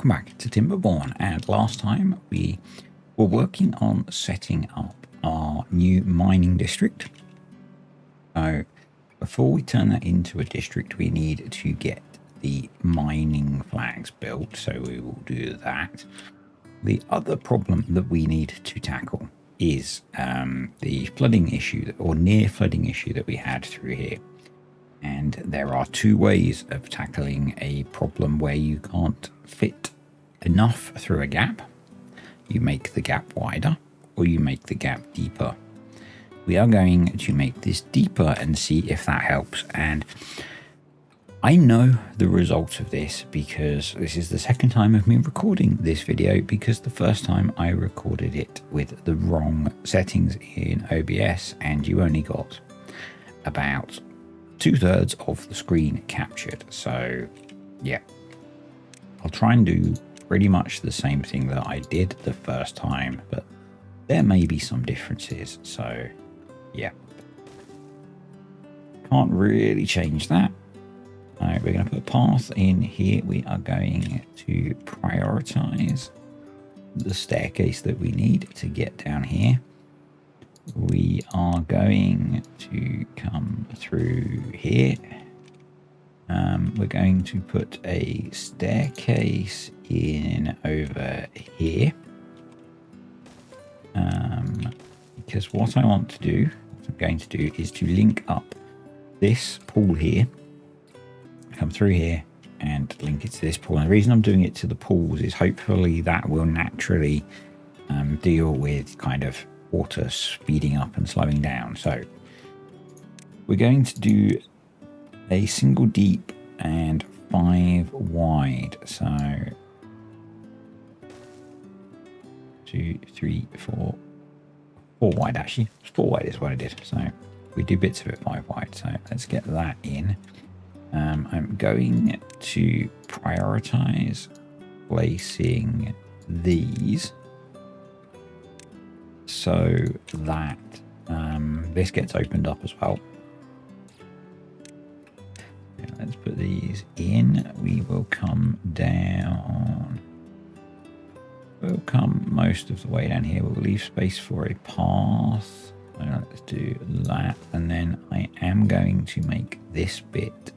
welcome back to TimberBorn. And last time we were working on setting up our new mining district. So before we turn that into a district, we need to get the mining flags built. So we will do that. The other problem that we need to tackle is the flooding issue, or near flooding issue, that we had through here. And there are two ways of tackling a problem where you can't fit enough through a gap. You make the gap wider, or you make the gap deeper. We are going to make this deeper and see if that helps. And I know the result of this because this is the second time of me recording this video, because the first time I recorded it with the wrong settings in OBS and you only got about 2/3 of the screen captured. So yeah, I'll try and do pretty much the same thing that I did the first time, but there may be some differences. So yeah, can't really change that. We're going to put a path in here. We are going to prioritize the staircase that we need to get down here. We are going to come through here. We're going to put a staircase in over here. Because what I want to do, what I'm going to do, is to link up this pool here. Come through here and link it to this pool. And the reason I'm doing it to the pools is hopefully that will naturally deal with kind of water speeding up and slowing down. So we're going to do a single deep and 5 wide. So 2, 3, 4 wide actually. 4 wide is what I did. So we do bits of it 5 wide. So let's get that in. I'm going to prioritize placing these so that this gets opened up as well. Let's put these in. We will come down. We'll come most of the way down here. We'll leave space for a path. Let's do that. And then I am going to make this bit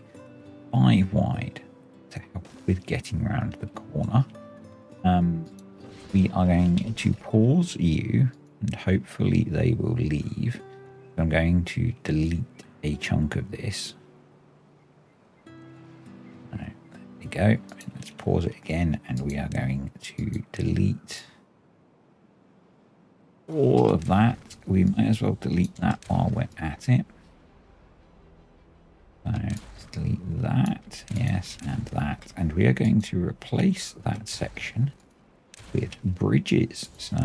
5 wide to help with getting around the corner. We are going to pause you and hopefully they will leave. I'm going to delete a chunk of this. There we go. Let's pause it again and we are going to delete all of that. We may as well delete that while we're at it. So let's delete that, yes, and that. And we are going to replace that section with bridges. So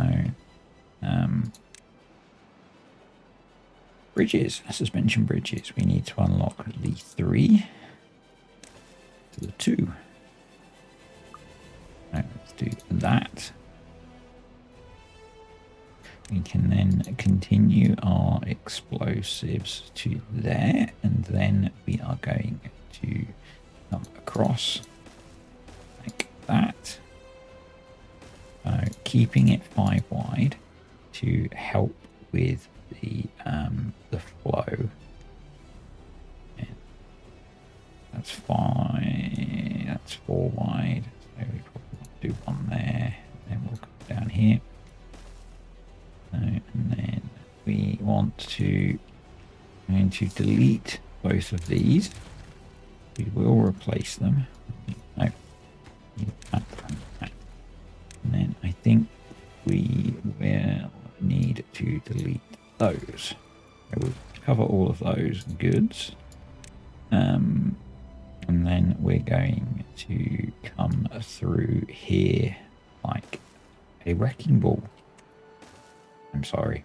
bridges, suspension bridges. We need to unlock the 3 to the 2. Right, let's do that. We can then continue our explosives to there, and then we are going to come across like that. Keeping it 5 wide to help with the flow. And that's 5. That's 4 wide. So we probably do 1 there. Then we'll come down here. And then we want to going to delete both of these. We will replace them. No. And then I think we will need to delete those. So we'll cover all of those goods. And then we're going to come through here like a wrecking ball. I'm sorry.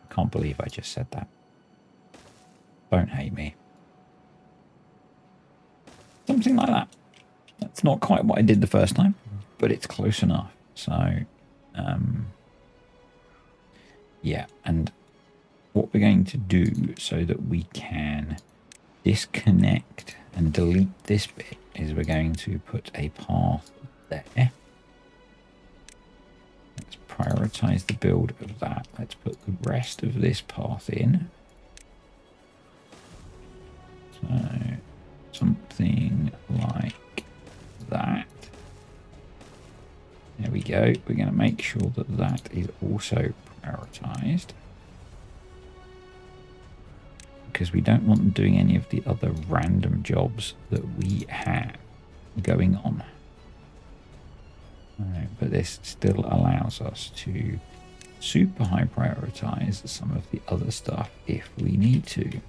I can't believe I just said that. Don't hate me. Something like that. That's not quite what I did the first time, but it's close enough. So, yeah. And what we're going to do so that we can disconnect and delete this bit is we're going to put a path there. Let's prioritize the build of that. Let's put the rest of this path in. So something like that. There we go. We're going to make sure that that is also prioritized, because we don't want them doing any of the other random jobs that we have going on. But this still allows us to super high prioritize some of the other stuff if we need to.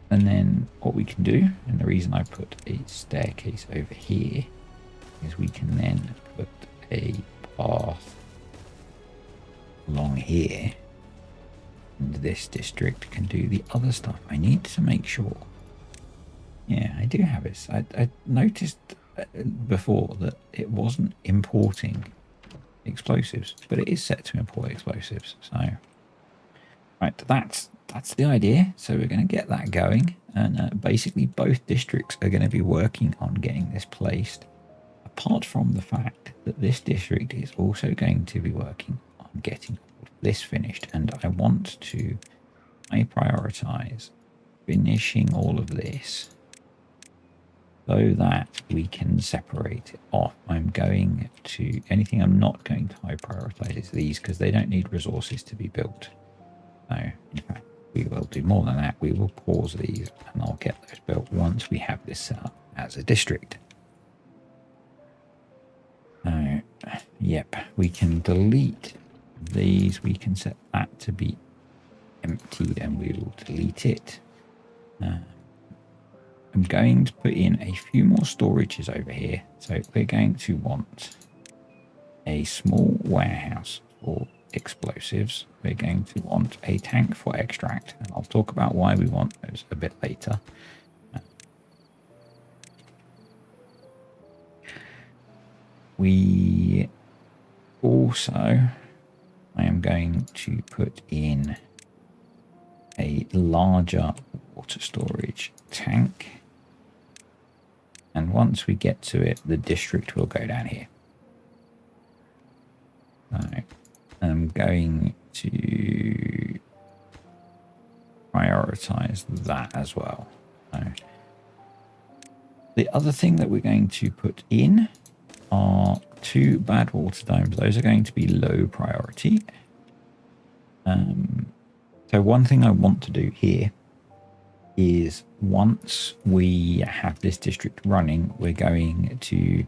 And then what we can do, and the reason I put a staircase over here, is we can then put a path along here, and this district can do the other stuff. I need to make sure. Yeah, I do have it. I noticed before that it wasn't importing explosives, but it is set to import explosives. So, right, that's the idea. So we're going to get that going, and basically both districts are going to be working on getting this placed. Apart from the fact that this district is also going to be working on getting this finished, and I want to prioritize finishing all of this so that we can separate it off. I'm going to, anything I'm not going to high prioritize is these, because they don't need resources to be built. So in fact, we will do more than that. We will pause these and I'll get those built once we have this set up as a district. Yep, we can delete these. We can set that to be empty and we will delete it. I'm going to put in a few more storages over here. So we're going to want a small warehouse for explosives. We're going to want a tank for extract, and I'll talk about why we want those a bit later. We also, I am going to put in a larger water storage tank, and once we get to it, the district will go down here. I'm going to prioritize that as well. So the other thing that we're going to put in are 2 bad water domes. Those are going to be low priority. So one thing I want to do here is, once we have this district running, we're going to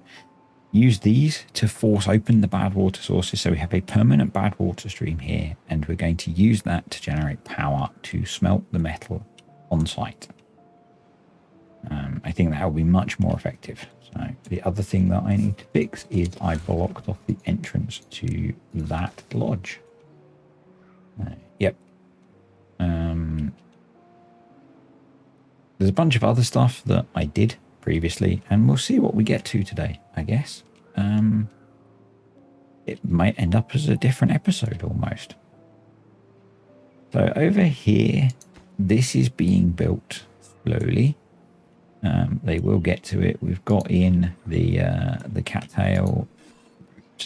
use these to force open the bad water sources. So we have a permanent bad water stream here, and we're going to use that to generate power to smelt the metal on site. I think that will be much more effective. So the other thing that I need to fix is I blocked off the entrance to that lodge. Yep. There's a bunch of other stuff that I did previously, and we'll see what we get to today, I guess. It might end up as a different episode almost. So over here, this is being built slowly. They will get to it. We've got in the cattail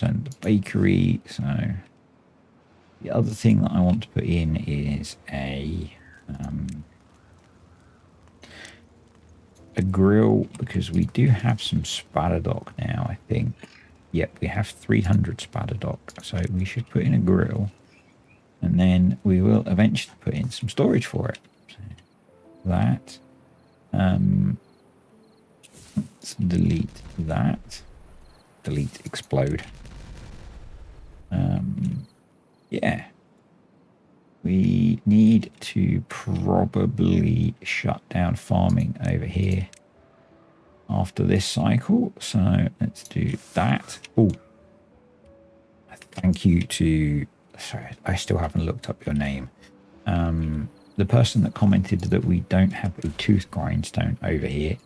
and the bakery. So the other thing that I want to put in is a grill, because we do have some spadadock now, I think. Yep, we have 300 spadadock, so we should put in a grill, and then we will eventually put in some storage for it. So that. Let's delete that. Delete explode. Yeah. We need to probably shut down farming over here after this cycle. So let's do that. Oh, thank you to, sorry, I still haven't looked up your name. The person that commented that we don't have a tooth grindstone over here.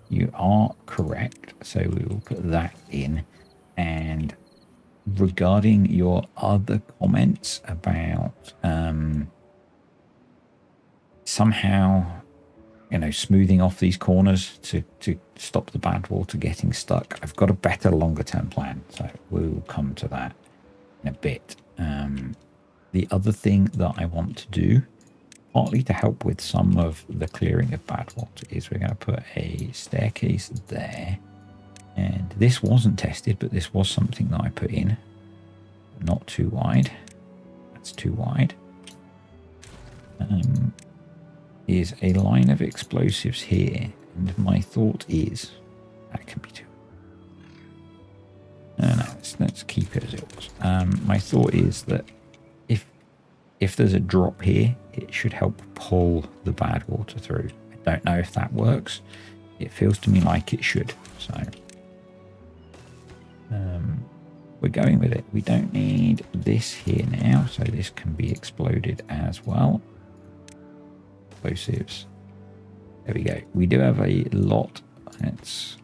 You are correct. So we will put that in. And regarding your other comments about somehow you know, smoothing off these corners to stop the bad water getting stuck. I've got a better longer term plan, so we'll come to that in a bit. The other thing that I want to do, partly to help with some of the clearing of bad water, is we're going to put a staircase there. And this wasn't tested, but this was something that I put in. Not too wide. That's too wide. Is a line of explosives here. And my thought is that can be too. No, let's keep it as it was. My thought is that if there's a drop here, it should help pull the bad water through. I don't know if that works. It feels to me like it should. So we're going with it. We don't need this here now, so this can be exploded as well. Explosives. There we go. We do have a lot. Let's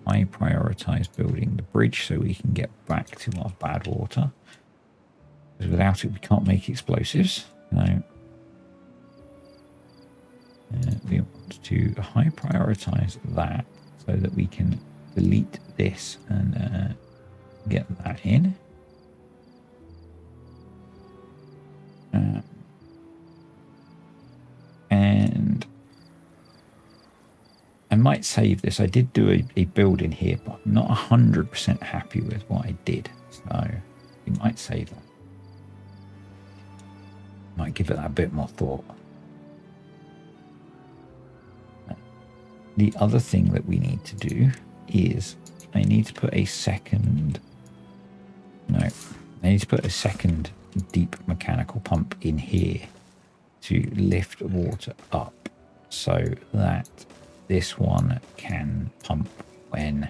high prioritize building the bridge so we can get back to our bad water. Because without it, we can't make explosives. No. We want to high prioritize that so that we can delete this and get that in. And I might save this. I did do a build in here, but I'm not 100% happy with what I did. So we might save that. Might give it a bit more thought. The other thing that we need to do is I need to put a second deep mechanical pump in here to lift water up so that this one can pump when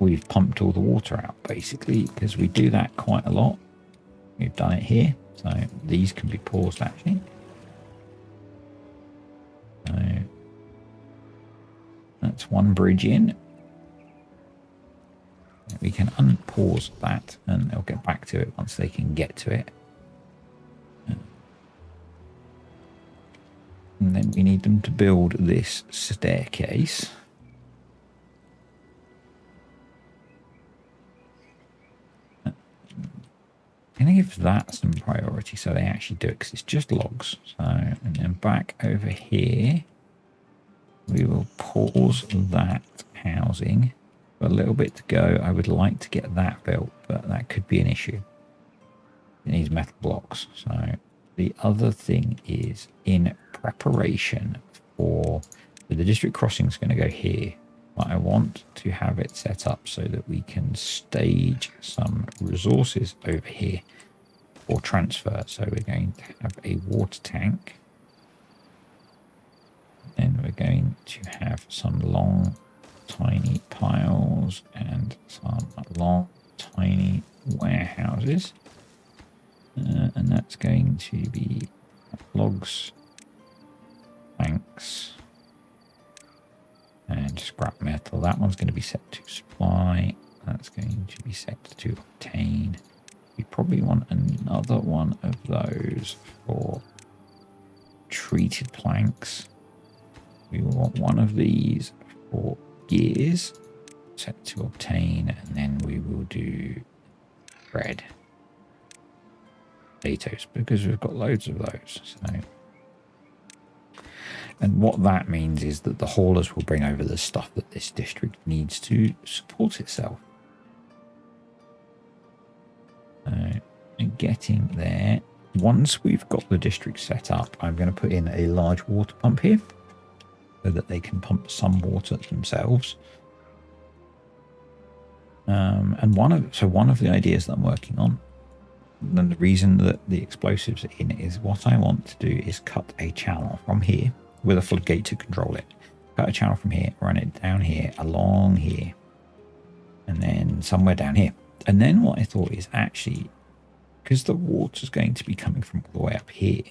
we've pumped all the water out, basically, because we do that quite a lot. We've done it here, so these can be paused actually. So that's one bridge in. We can unpause that and they'll get back to it once they can get to it. And then we need them to build this staircase. I'm going to give that some priority so they actually do it, because it's just logs. So, and then back over here, we will pause that housing. A little bit to go. I would like to get that built, but that could be an issue. It needs metal blocks. So the other thing is in preparation for the district crossing is going to go here. But I want to have it set up so that we can stage some resources over here for transfer. So we're going to have a water tank. Then we're going to have some long tiny piles and some long tiny warehouses, and that's going to be logs, planks, and scrap metal. That one's going to be set to supply. That's going to be set to obtain. We probably want another one of those for treated planks. We want one of these for gears, set to obtain, and then we will do bread, potatoes, because we've got loads of those. So, and what that means is that the haulers will bring over the stuff that this district needs to support itself. And getting there, once we've got the district set up, I'm going to put in a large water pump here, so that they can pump some water themselves. And one of the ideas that I'm working on, and the reason that the explosives are in it, is what I want to do is cut a channel from here with a floodgate to control it. Cut a channel from here, run it down here, along here, and then somewhere down here. And then what I thought is actually, because the water's going to be coming from all the way up here,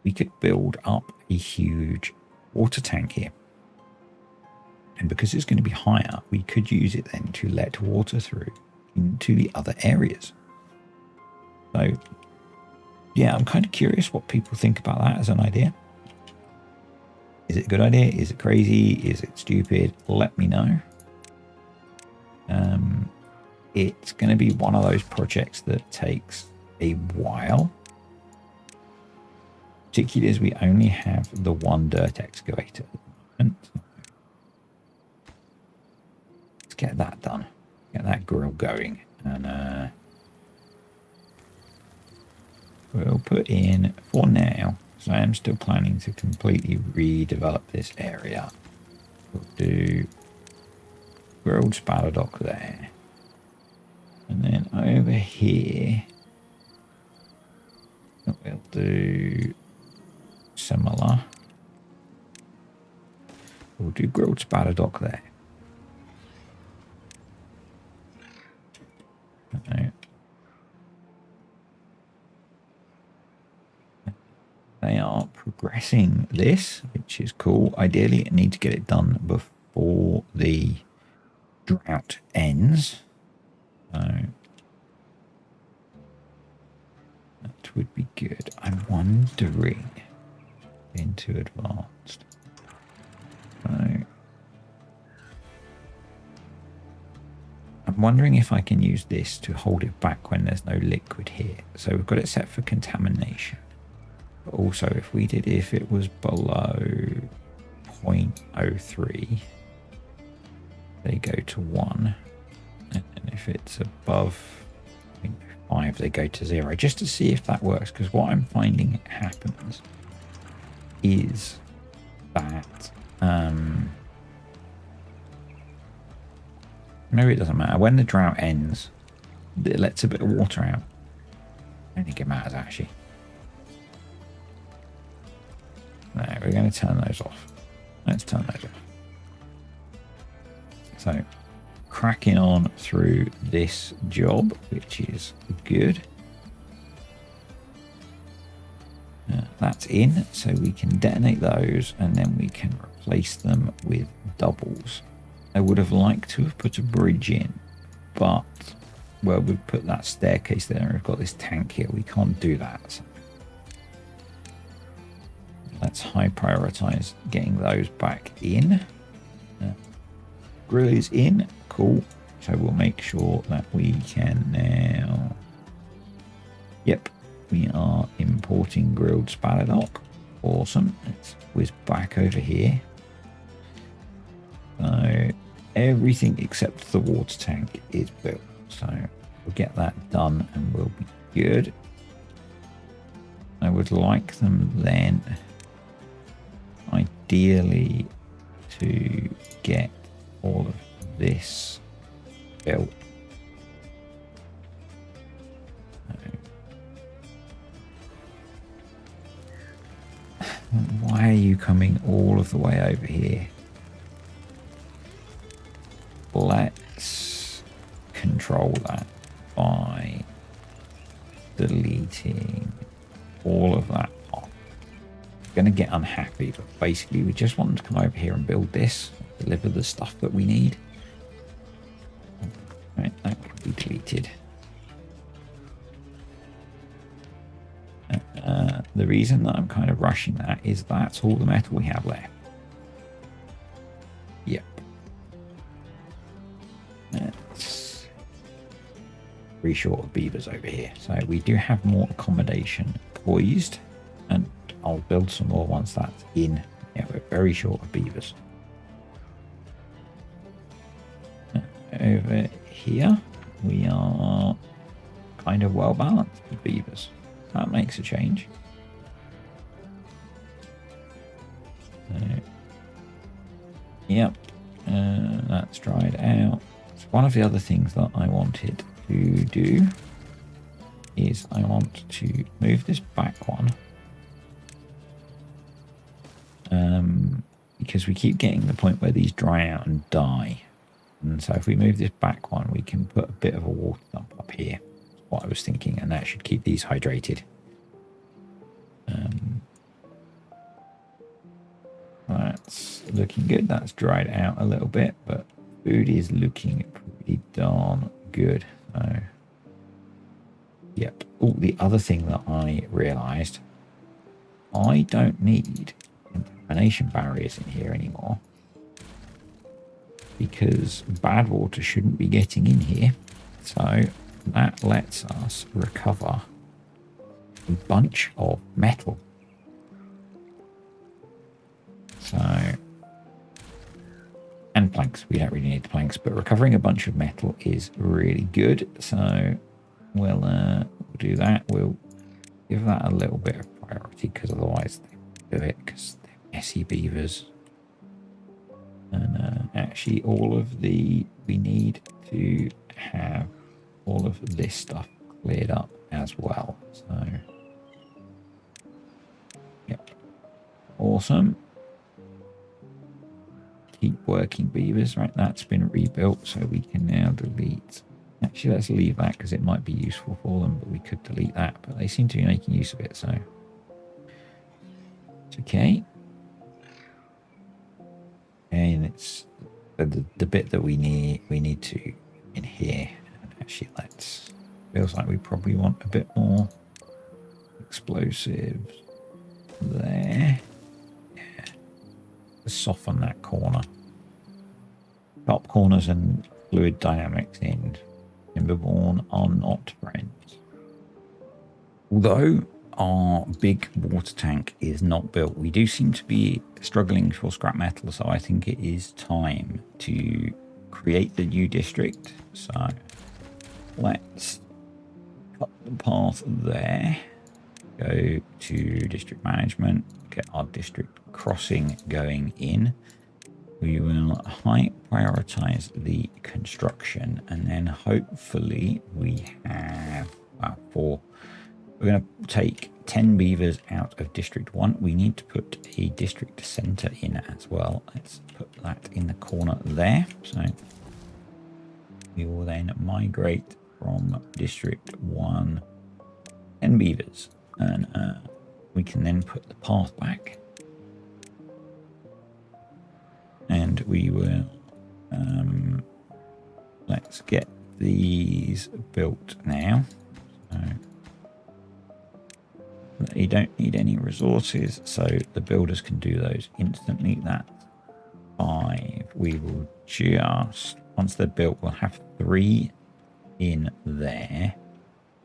we could build up a huge water tank here. And because it's going to be higher, we could use it then to let water through into the other areas. So, yeah, I'm kind of curious what people think about that as an idea. Is it a good idea? Is it crazy? Is it stupid? Let me know. It's going to be one of those projects that takes a while, particularly as we only have the one dirt excavator at the moment. Let's get that done. Get that grill going. And we'll put in, for now, so I am still planning to completely redevelop this area. We'll do grilled spatter dock there. And then over here, we'll do similar. We'll do grilled spatter dock there. Okay. They are progressing this, which is cool. Ideally, I need to get it done before the drought ends. So that would be good. I'm wondering into advanced. So I'm wondering if I can use this to hold it back when there's no liquid here. So we've got it set for contamination. But also if it was below 0.03, they go to 1. And if it's above 0.5, they go to 0, just to see if that works. Because what I'm finding happens is that maybe it doesn't matter. When the drought ends, it lets a bit of water out. I don't think it matters, actually. No, we're going to turn those off. Let's turn those off. So, cracking on through this job, which is good. That's in, so we can detonate those, and then we can replace them with doubles. I would have liked to have put a bridge in, but, well, we've put that staircase there, and we've got this tank here. We can't do that. So let's high prioritize getting those back in. Grill is in. Cool. So we'll make sure that we can now... Yep. We are importing grilled spatter dock. Awesome. Let's whiz back over here. So everything except the water tank is built. So we'll get that done and we'll be good. I would like them then, ideally, to get all of this built. Why are you coming all of the way over here? Let's control that by deleting all of that off. I'm going to get unhappy, but basically we just want them to come over here and build this, deliver the stuff that we need. Right, that can be deleted. The reason that I'm kind of rushing that is that's all the metal we have left. Yep. That's 3 short of beavers over here. So we do have more accommodation poised, and I'll build some more once that's in. Yeah, we're very short of beavers. Over here, we are kind of well balanced with beavers. That makes a change. Yep, that's dried out. So one of the other things that I wanted to do is I want to move this back one. Because we keep getting the point where these dry out and die. And so if we move this back one, we can put a bit of a water dump up here. That's what I was thinking, and that should keep these hydrated. That's looking good. That's dried out a little bit, but food is looking pretty darn good. So, yep. Oh, the other thing that I realized, I don't need contamination barriers in here anymore, because bad water shouldn't be getting in here. So that lets us recover a bunch of metal. So, and planks. We don't really need the planks, but recovering a bunch of metal is really good. So we'll do that. We'll give that a little bit of priority, because otherwise they won't do it, because they're messy beavers. And actually all of we need to have all of this stuff cleared up as well. So, yep. Awesome. Keep working, beavers. Right, that's been rebuilt, so we can now delete. Actually, let's leave that, because it might be useful for them, but we could delete that. But they seem to be making use of it, so it's okay. And it's the bit that we need to in here. And actually, feels like we probably want a bit more explosives there. Yeah, to soften that corner. Top corners and fluid dynamics in TimberBorn are not friends. Although our big water tank is not built, we do seem to be struggling for scrap metal, so I think it is time to create the new district. So let's cut the path there, go to district management, get our district crossing going in. We will high prioritize the construction, and then hopefully we have we're going to take 10 beavers out of District 1. We need to put a district center in as well. Let's put that in the corner there. So we will then migrate from District 1 10 beavers, and we can then put the path back. And we will let's get these built now. So you don't need any resources, so the builders can do those instantly. That's 5. We will just, once they're built, we'll have 3 in there.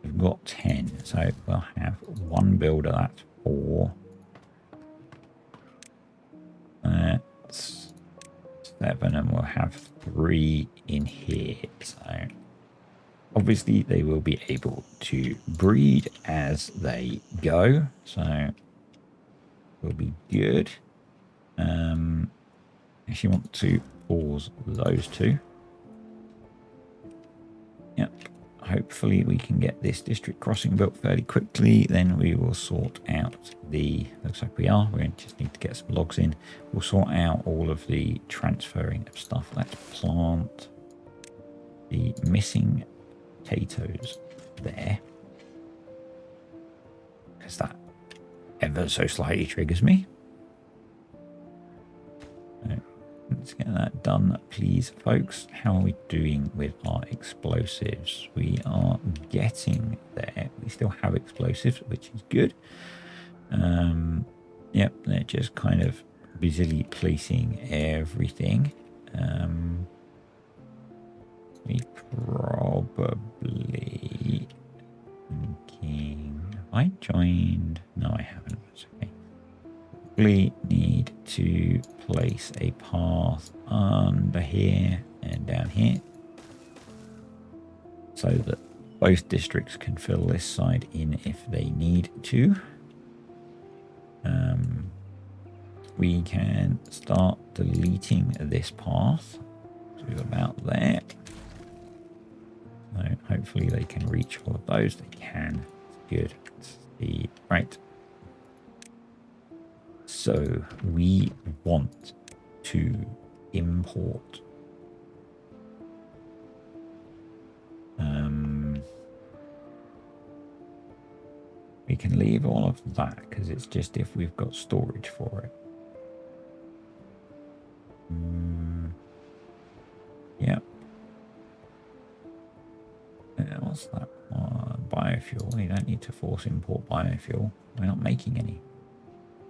We've got 10, so we'll have 1 builder. That's 4. That's 7, and we'll have 3 in here. So obviously they will be able to breed as they go, so will be good. If you want to pause those 2. Yep. Hopefully we can get this district crossing built fairly quickly. Then we will sort out looks like we just need to get some logs in. We'll sort out all of the transferring of stuff. Let's plant the missing potatoes there, because that ever so slightly triggers me. So let's get that done, please, folks. How are we doing with our explosives? We are getting there. We still have explosives, which is good. Yep, they're just kind of busily placing everything. We probably thinking, have I joined? No, I haven't. That's okay. We need to place a path under here and down here, so that both districts can fill this side in if they need to. We can start deleting this path to about there. So hopefully they can reach all of those. They can. Good. Let's see. Right. So we want to import we can leave all of that, because it's just if we've got storage for it. Yep. What's that? Biofuel. You don't need to force import biofuel. We're not making any.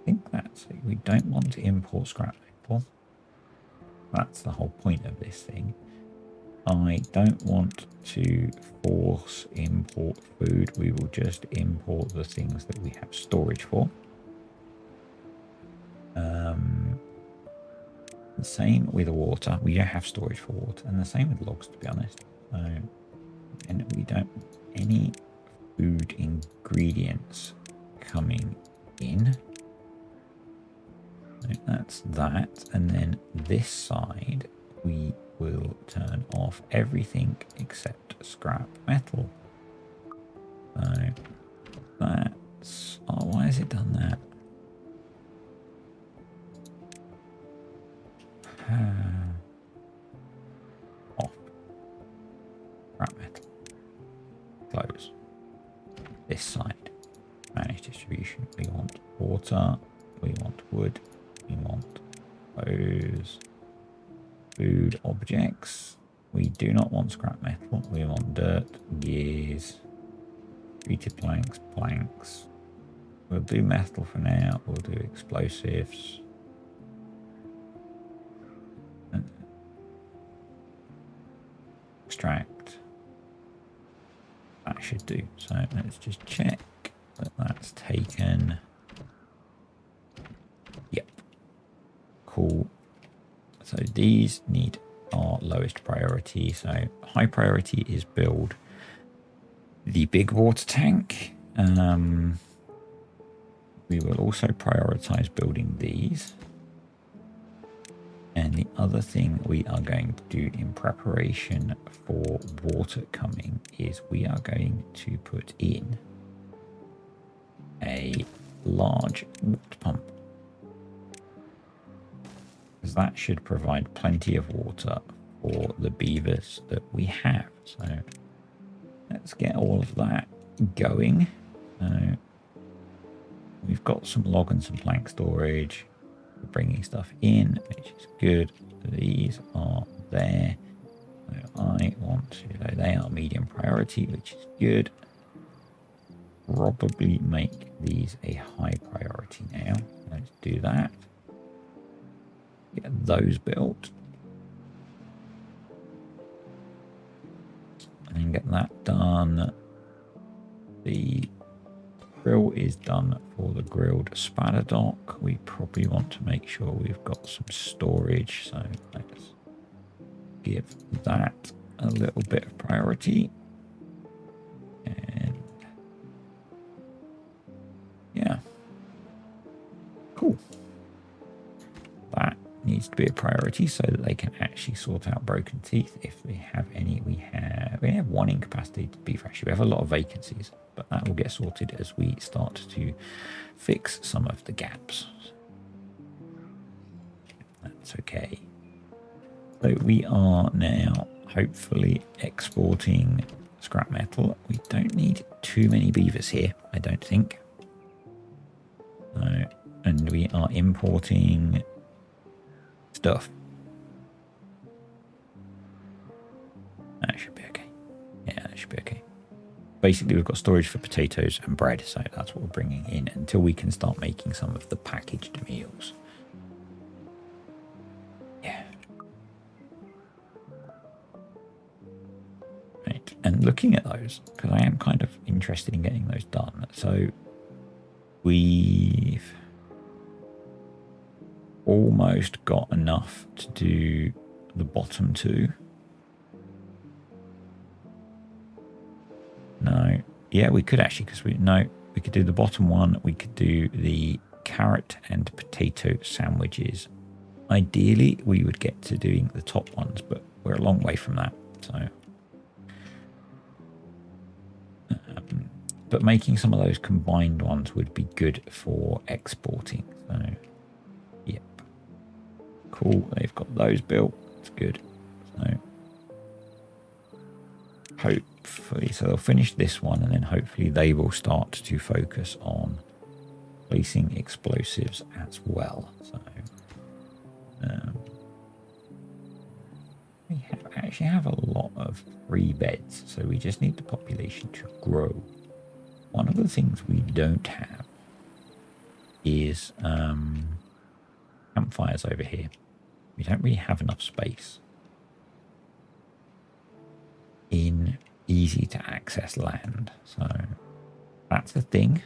I think that So we don't want to import scrap metal. That's the whole point of this thing. I don't want to force import food. We will just import the things that we have storage for. The same with water. We don't have storage for water, and the same with logs, to be honest. So, and we don't want any food ingredients coming in. So that's that, and then this side we will turn off everything except scrap metal. So that's... oh, why has it done that? Off. Scrap metal. Close. This side. Manage distribution. We want water. We want wood. We want those food objects. We do not want scrap metal. We want dirt, gears, treated planks. We'll do metal for now. We'll do explosives. Extract. That should do. So let's just check that that's taken. Yep. Cool. So these need our lowest priority. So high priority is build the big water tank. We will also prioritize building these. And the other thing we are going to do in preparation for water coming is we are going to put in a large water pump. Because that should provide plenty of water for the beavers that we have. So let's get all of that going. We've got some log and some plank storage. We're bringing stuff in, which is good. These are there. So I want to, they are medium priority, which is good. Probably make these a high priority now. Let's do that. Get those built. And then get that done. The grill is done for the grilled spatter dock. We probably want to make sure we've got some storage. So let's give that a little bit of priority. And yeah. Cool. That needs to be a priority so that they can actually sort out broken teeth if they have any. We have one incapacitated beef. Actually, we have a lot of vacancies, but that will get sorted as we start to fix some of the gaps. That's okay. So we are now hopefully exporting scrap metal. We don't need too many beavers here, I don't think. And we are importing stuff. That should be okay. Yeah, that should be okay. Basically, we've got storage for potatoes and bread, so that's what we're bringing in until we can start making some of the packaged meals. Yeah. Right, and looking at those, because I am kind of interested in getting those done. So we've almost got enough to do the bottom two. No, yeah, we could actually, because we could do the bottom one. We could do the carrot and potato sandwiches. Ideally, we would get to doing the top ones, but we're a long way from that. So, but making some of those combined ones would be good for exporting. So, yep, cool. They've got those built. It's good. So, hopefully, so they'll finish this one, and then hopefully they will start to focus on placing explosives as well. So we actually have a lot of free beds, so we just need the population to grow. One of the things we don't have is campfires over here. We don't really have enough space in easy to access land. So that's the thing.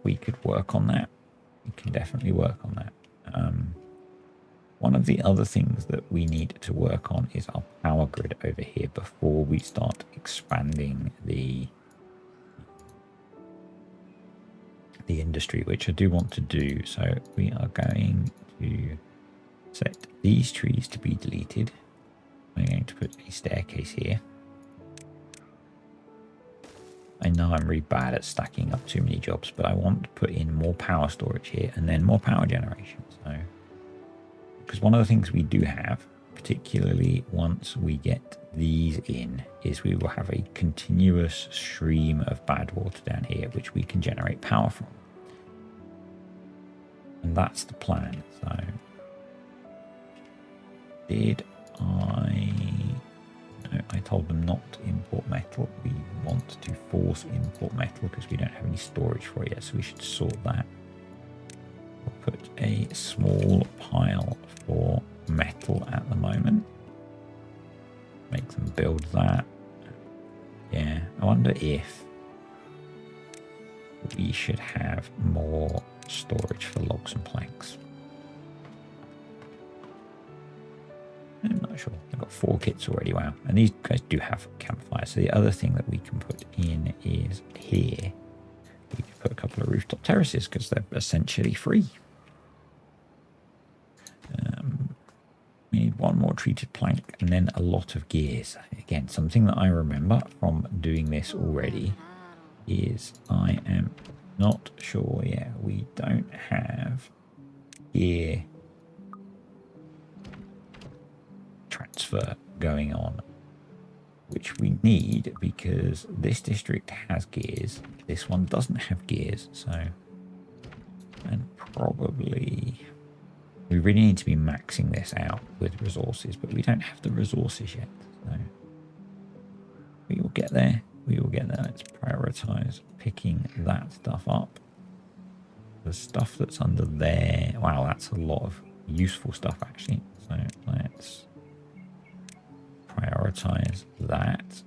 We could work on that. We can definitely work on that. One of the other things that we need to work on is our power grid over here before we start expanding the industry, which I do want to do. So we are going to set these trees to be deleted. We're going to put a staircase here. I know I'm really bad at stacking up too many jobs, but I want to put in more power storage here and then more power generation. So, because one of the things we do have, particularly once we get these in, is we will have a continuous stream of bad water down here, which we can generate power from. And that's the plan. So, I told them not to import metal. We want to force import metal because we don't have any storage for it yet, so we should sort that. We'll put a small pile for metal at the moment. Make them build that. Yeah, I wonder if we should have more storage for logs and planks. I'm not sure. I've got 4 kits already. Wow. And these guys do have campfires. So the other thing that we can put in is here. We can put a couple of rooftop terraces because they're essentially free. We need 1 more treated plank and then a lot of gears. Again, something that I remember from doing this already is I am not sure. Yeah, we don't have gear transfer going on, which we need because this district has gears, this one doesn't have gears. So, and probably we really need to be maxing this out with resources, but we don't have the resources yet. So we will get there. We will get there. Let's prioritize picking that stuff up. The stuff that's under there, wow, that's a lot of useful stuff actually. So let's prioritize that.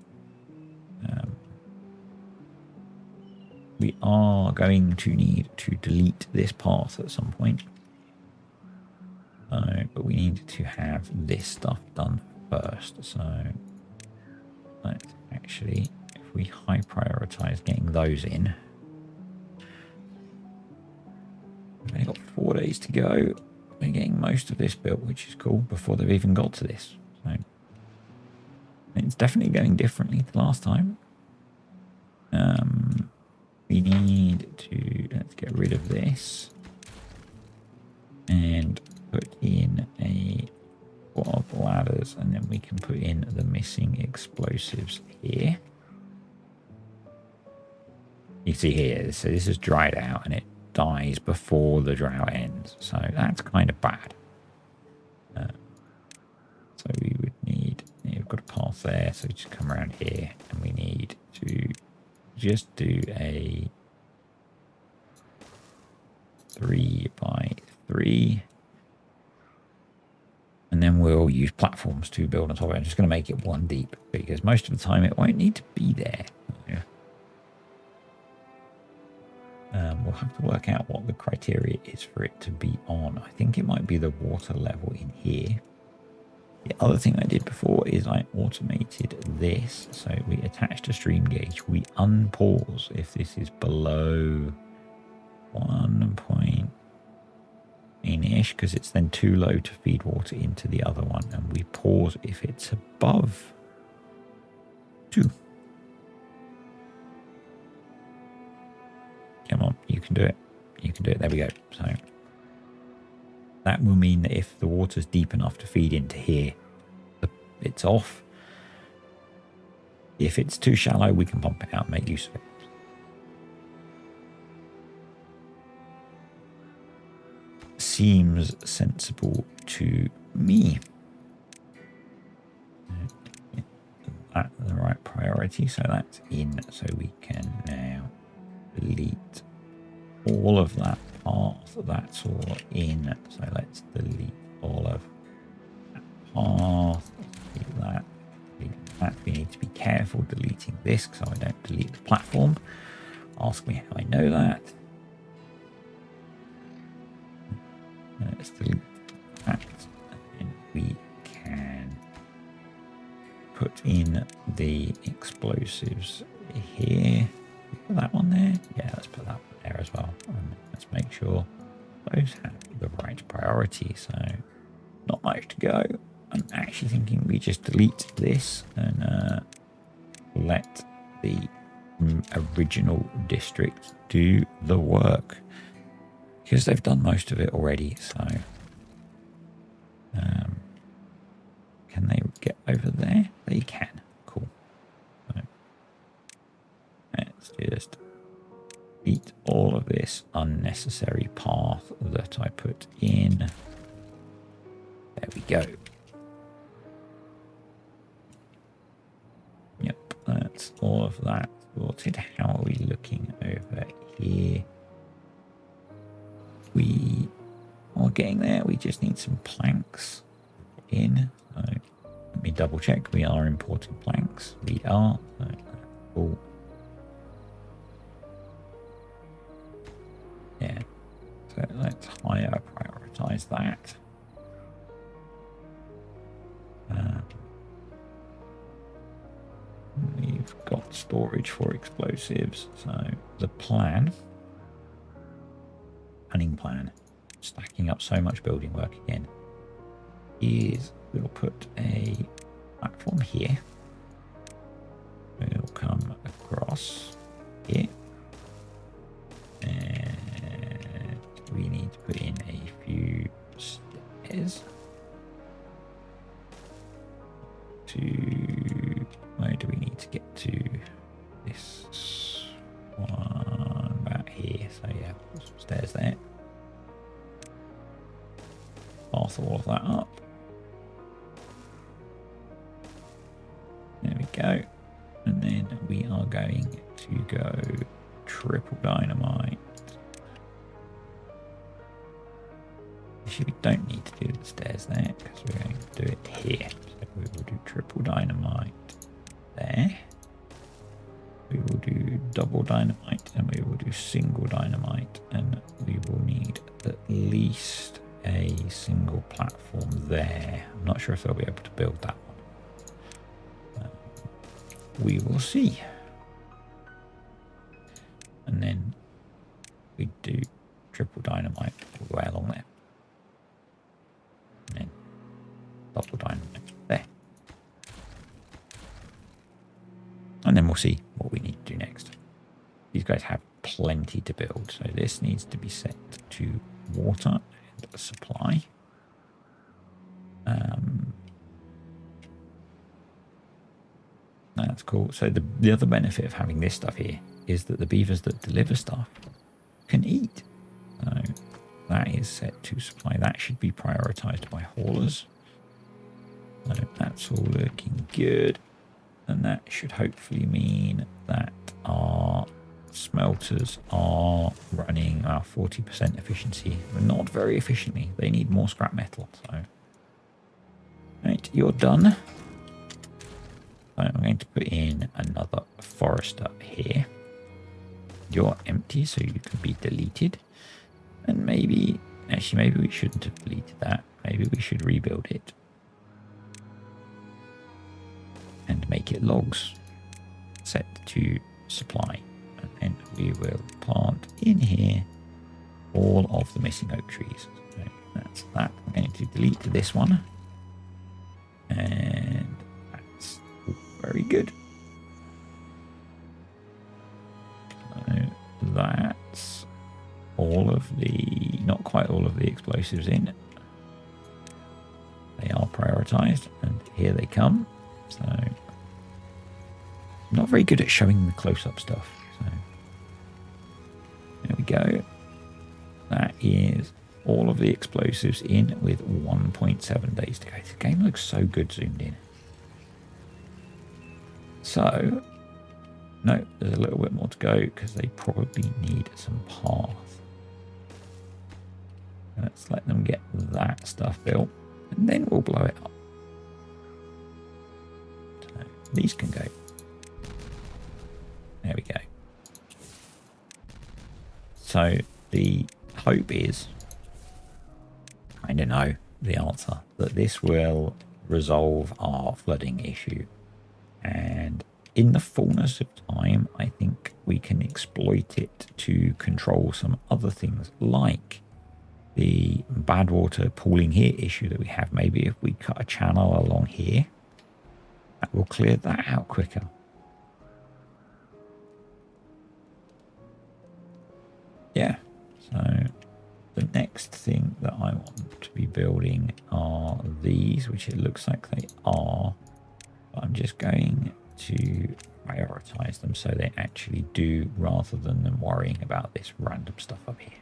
We are going to need to delete this path at some point. But we need to have this stuff done first. So let's actually, if we high prioritize getting those in. We've only got 4 days to go. We're getting most of this built, which is cool, before they've even got to this. So it's definitely going differently to last time. We need to, let's get rid of this and put in a lot of ladders, and then we can put in the missing explosives here. You see here, so this is dried out and it dies before the drought ends, so that's kind of bad. So we would need, we've got a path there, so just come around here, and we need to just do a 3 by 3, and then we'll use platforms to build on top of it. I'm just going to make it 1 deep because most of the time it won't need to be there. Yeah. We'll have to work out what the criteria is for it to be on. I think it might be the water level in here. The other thing I did before is I automated this. So we attached a stream gauge. We unpause if this is below 1 point ish, because it's then too low to feed water into the other one. And we pause if it's above 2. Come on, you can do it. You can do it. There we go. So that will mean that if the water's deep enough to feed into here, it's off. If it's too shallow, we can pump it out and make use of it. Seems sensible to me. That's the right priority, so that's in. So we can now delete all of that path, that's all in. So let's delete all of that path. Delete that. Delete that. We need to be careful deleting this so I don't delete the platform. Ask me how I know that. Let's delete that. And we can put in the explosives here. Put that one there. Yeah, let's put that one there as well. And let's make sure those have the right priority. So not much to go. I'm actually thinking we just delete this and let the original district do the work, because they've done most of it already. So can they get over there? They can. Cool. So let's just delete all of this unnecessary path that I put in. There we go. Yep, that's all of that sorted. How are we looking over here? We are getting there. We just need some planks in. So let me double check. We are importing planks. We are. Cool. Yeah. So let's higher prioritize that. We've got storage for explosives. So the planning plan, stacking up so much building work again, is we'll put a platform here. We'll come across here. And we need to put in a few stairs to, where do we need to get to? This one about here. So yeah, put some stairs there. Path all of that up. There we go. And then we are going to go triple dynamite. Actually, we don't need to do the stairs there because we're going to do it here. So we will do triple dynamite there. We will do double dynamite and we will do single dynamite, and we will need at least a single platform there. I'm not sure if they'll be able to build that one. We will see. And then we do triple dynamite all the way along there. And then double dynamite there. And then we'll see what we need to do next. These guys have plenty to build. So this needs to be set to water and supply. That's cool. So the other benefit of having this stuff here is that the beavers that deliver stuff can eat. So that is set to supply. That should be prioritized by haulers. So that's all looking good. And that should hopefully mean that our smelters are running our 40% efficiency, but not very efficiently. They need more scrap metal. So, right, you're done. So I'm going to put in another forester here. You're empty, so you can be deleted. And maybe, actually, maybe we shouldn't have deleted that. Maybe we should rebuild it and make it logs set to supply. And then we will plant in here all of the missing oak trees. So that's that. I'm going to delete this one. And that's very good. So that's all of the, not quite all of the explosives in. They are prioritized, and here they come. So I'm not very good at showing the close-up stuff. So there we go. That is all of the explosives in with 1.7 days to go. The game looks so good zoomed in. So, no, there's a little bit more to go because they probably need some path. Let's let them get that stuff built, and then we'll blow it up. So these can go. There we go. So the hope is, I don't know the answer, that this will resolve our flooding issue. And in the fullness of time, I think we can exploit it to control some other things, like the bad water pooling here issue that we have. Maybe if we cut a channel along here, that will clear that out quicker. Yeah, so the next thing that I want to be building are these, which it looks like they are. But I'm just going to prioritize them so they actually do, rather than them worrying about this random stuff up here.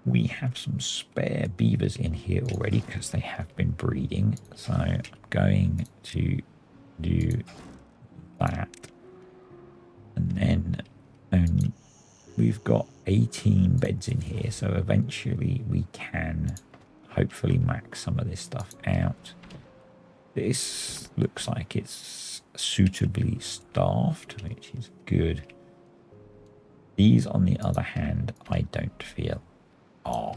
We have some spare beavers in here already because they have been breeding. So I'm going to do that. And then we've got 18 beds in here. So eventually we can hopefully max some of this stuff out. This looks like it's suitably staffed, which is good. These, on the other hand, I don't feel are.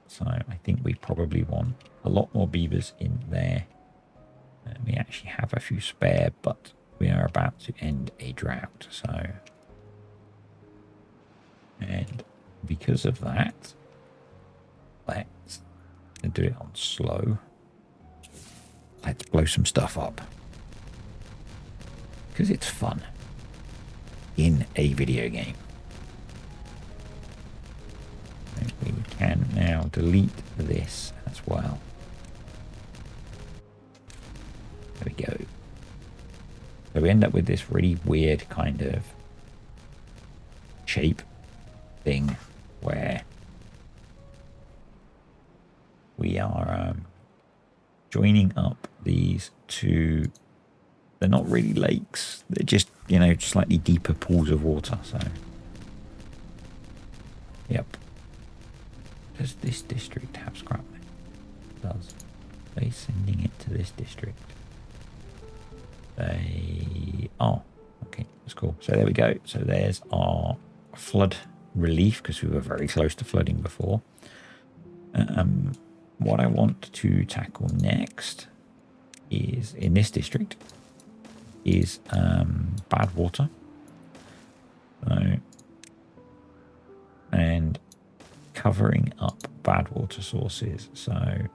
So I think we probably want a lot more beavers in there. We actually have a few spare, but we are about to end a drought. So, and because of that, let's do it on slow. Let's blow some stuff up. Because it's fun in a video game. We can now delete this as well. There we go. So we end up with this really weird kind of shape thing where we are joining up these two. They're not really lakes. They're just, you know, slightly deeper pools of water. So, yep. Does this district have scrap? It does. Are they sending it to this district? They... Oh, okay. That's cool. So there we go. So there's our flood relief, because we were very close to flooding before. What I want to tackle next is, in this district, is bad water. So, and covering up bad water sources. So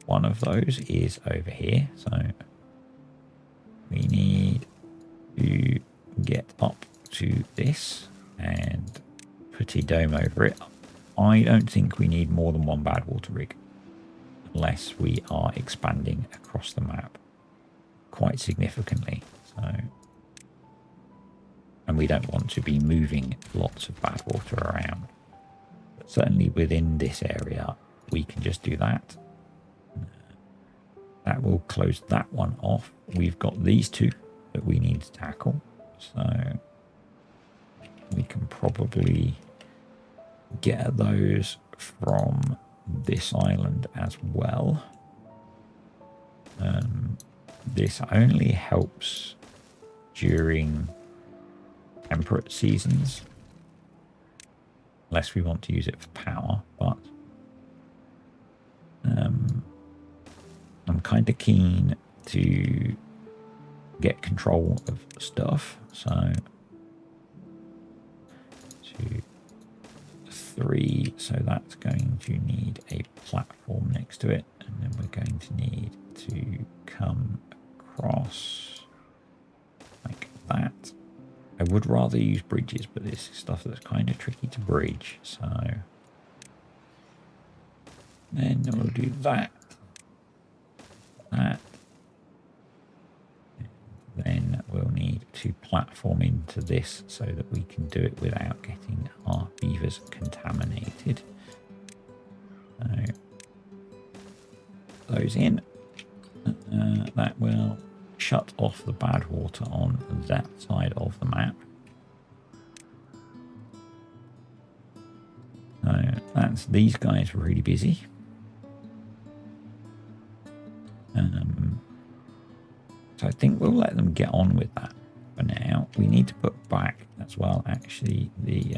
one of those is over here. So we need to get up to this and put a dome over it. I don't think we need more than one bad water rig, unless we are expanding across the map quite significantly. So, and we don't want to be moving lots of bad water around. But certainly within this area, we can just do that. That will close that one off. We've got these two that we need to tackle. So we can probably get those from this island as well. This only helps during temperate seasons, unless we want to use it for power, but I'm kind of keen to get control of stuff. So 2, 3, so that's going to need a platform next to it, and then we're going to need to come across like that. I would rather use bridges, but this is stuff that's kind of tricky to bridge. So then we'll do that. And then we'll need to platform into this so that we can do it without getting our beavers contaminated. So those in. That will shut off the bad water on that side of the map. That's these guys really busy. So I think we'll let them get on with that for now. We need to put back as well, actually, the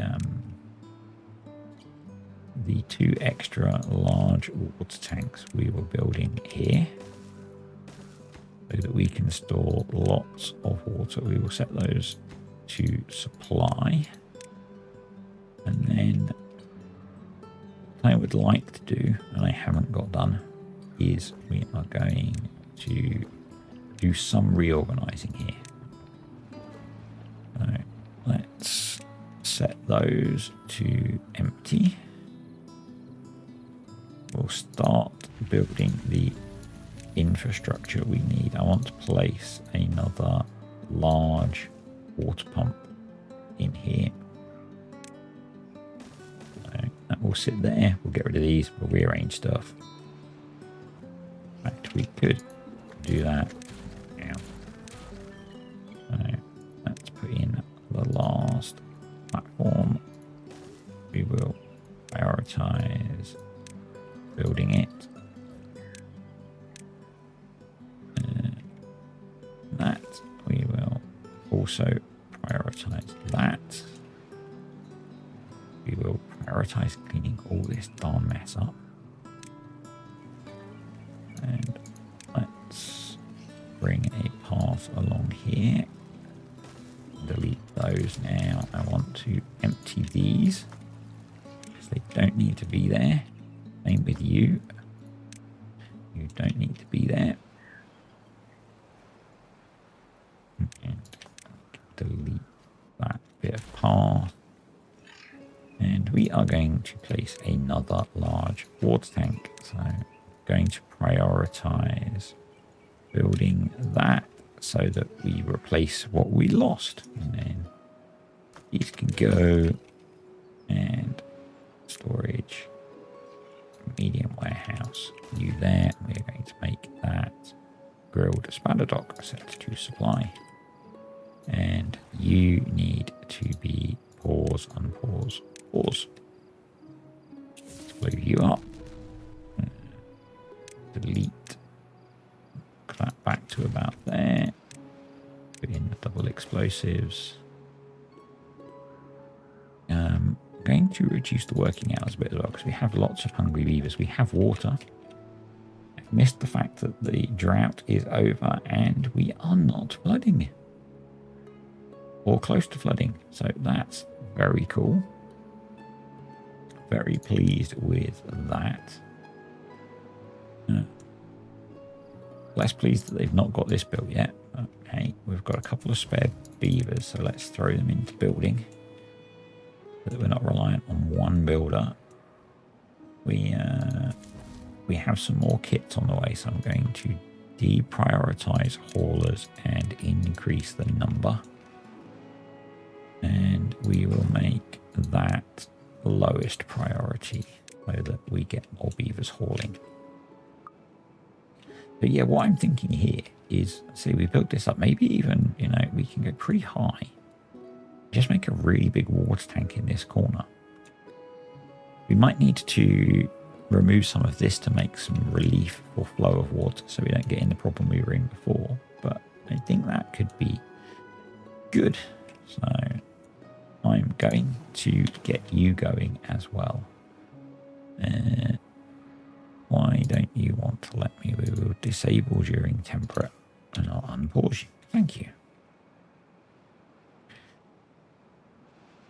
2 extra large water tanks we were building here, so that we can store lots of water. We will set those to supply. And then what I would like to do, and I haven't got done, is we are going to do some reorganizing here. So let's set those to empty. We'll start building the infrastructure we need. I want to place another large water pump in here. So that will sit there. We'll get rid of these. We'll rearrange stuff. In fact, we could do that. So let's put in the last platform. We will prioritize building it. That we will also prioritize that. We will prioritize cleaning all this darn mess up. And let's bring a path along here. Delete those now. I want to empty these because they don't need to be there. Same with you. You don't need to be there. And delete that bit of path. And we are going to place another large water tank. So I'm going to prioritize building that so that we replace what we lost. And then these can go, and storage, medium warehouse, you there. We're going to make that grilled spanner dock set to supply. And you need to be pause, unpause, pause. Let's blow you up. Delete. Put that back to about there. Put in the double explosives. I'm going to reduce the working hours a bit as well because we have lots of hungry beavers. We have water. I've missed the fact that the drought is over and we are not flooding or close to flooding. So that's very cool. Very pleased with that. Less pleased that they've not got this built yet. Okay, we've got a couple of spare beavers, so let's throw them into building so that we're not reliant on one builder. We have some more kits on the way, so I'm going to deprioritize haulers and increase the number. And we will make that the lowest priority so that we get more beavers hauling. But yeah, what I'm thinking here is, see, we built this up, maybe even, you know, we can go pretty high. Just make a really big water tank in this corner. We might need to remove some of this to make some relief for flow of water so we don't get in the problem we were in before. But I think that could be good. So I'm going to get you going as well. Why don't you want to let me? We will disable during temperate and I'll unpause you. Thank you.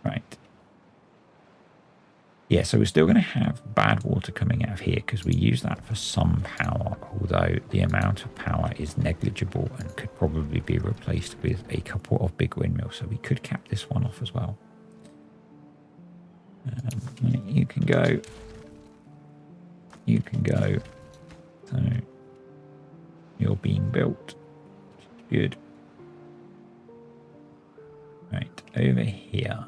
Right. Yeah, so we're still going to have bad water coming out of here because we use that for some power, although the amount of power is negligible and could probably be replaced with a couple of big windmills. So we could cap this one off as well. You can go. You can go. So you're being built. Good. Right, over here.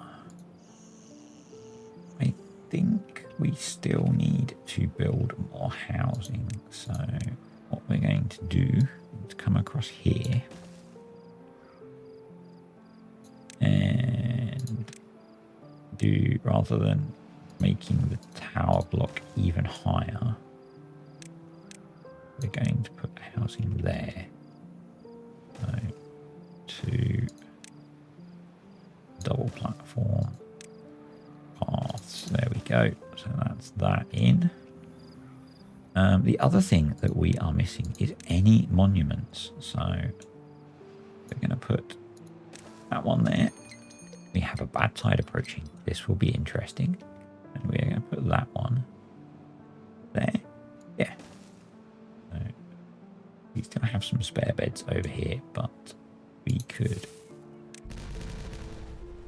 I think we still need to build more housing. So what we're going to do is come across here and do, rather than making the power block even higher. We're going to put housing there. So 2 double platform paths. There we go. So that's that in. The other thing that we are missing is any monuments. So we're going to put that one there. We have a bad tide approaching. This will be interesting. And we're going to put that one there. Yeah. So we still have some spare beds over here, but we could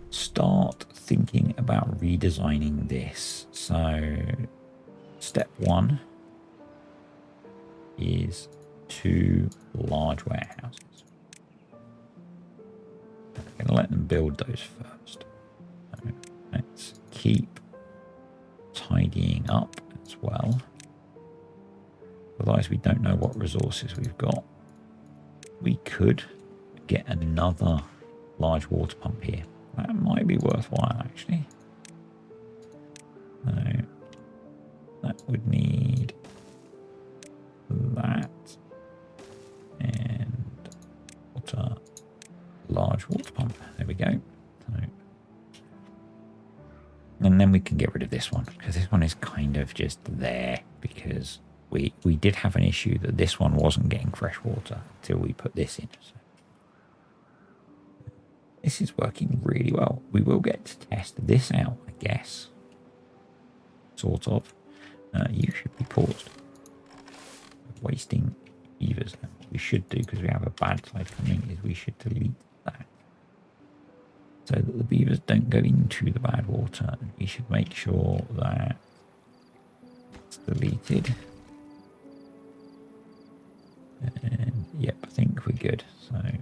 start thinking about redesigning this. So step 1 is 2 large warehouses. I'm going to let them build those first. So let's keep tidying up as well. Otherwise we don't know what resources we've got. We could get another large water pump here. That might be worthwhile actually. So that would need that and water, large water pump. There we go. So, and then we can get rid of this one because this one is kind of just there because we did have an issue that this one wasn't getting fresh water until we put this in. So this is working really well. We will get to test this out, I guess. Sort of. You should be paused. Wasting beavers. And what we should do, because we have a bad tide coming, is we should delete that. So that the beavers don't go into the bad water. And we should make sure that it's deleted. And yep, I think we're good. So I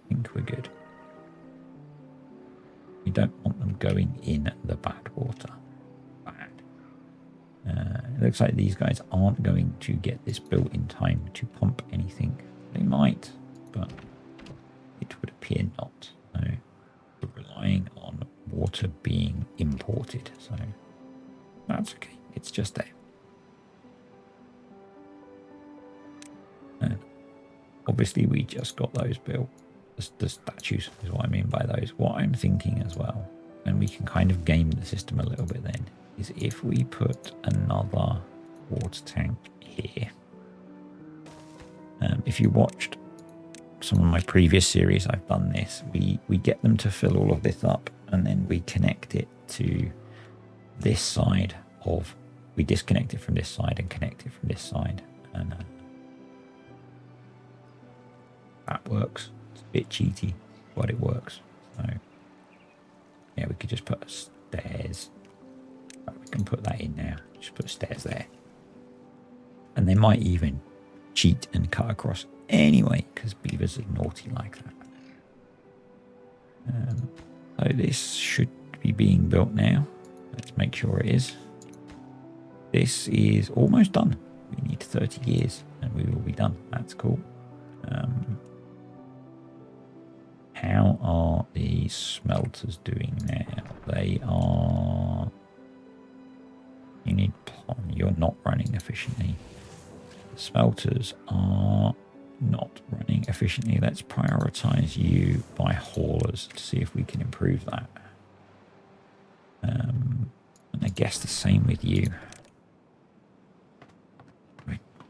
think we're good. We don't want them going in the bad water. Bad. It looks like these guys aren't going to get this built in time to pump anything. They might, but it would appear not. So we're relying on water being imported. So that's okay. It's just there. And obviously we just got those built. The statues is what I mean by those. What I'm thinking as well, and we can kind of game the system a little bit then, is if we put another water tank here. If you watched some of my previous series, I've done this. We get them to fill all of this up and then we connect it to this side of, we disconnect it from this side and connect it from this side. And that works. It's a bit cheaty, but it works. So yeah, we could just put stairs. We can put that in now. Just put stairs there. And they might even cheat and cut across anyway, because beavers are naughty like that. So this should be being built now. Let's make sure it is. This is almost done. We need 30 years and we will be done. That's cool. How are the smelters doing now? They are... You need... You're not running efficiently. The smelters are not running efficiently. Let's prioritize you by haulers to see if we can improve that. And I guess the same with you.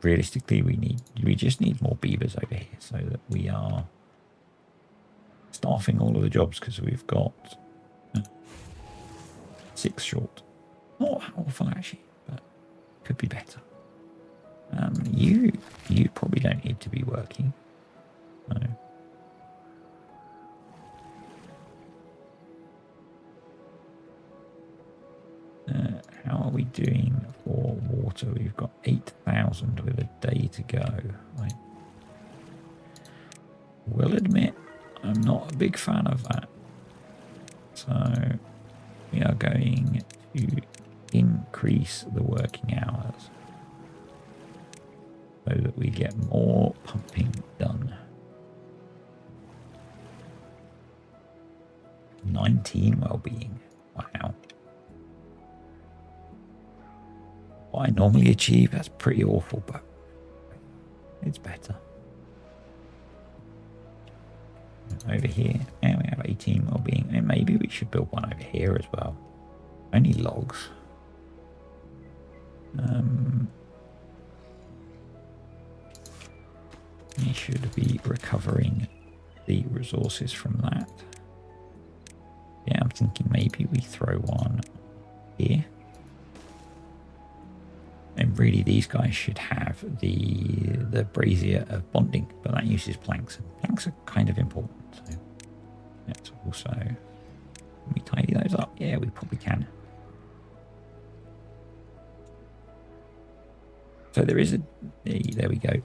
Realistically, we just need more beavers over here so that we are staffing all of the jobs, because we've got 6 short. Not awful actually, but could be better. You probably don't need to be working. No. How are we doing for water? We've got 8,000 with a day to go. I will admit I'm not a big fan of that. So we are going to increase the working hours so that we get more pumping done. 19 well-being. Wow. what I normally achieve. That's pretty awful, but it's better. Over here, and we have 18 well-being, and maybe we should build one over here as well. Only logs. We should be recovering the resources from that. Yeah, I'm thinking maybe we throw one here. And really, these guys should have the brazier of bonding, but that uses planks. And planks are kind of important. So let's also, can we tidy those up? Yeah, we probably can. So there is there we go.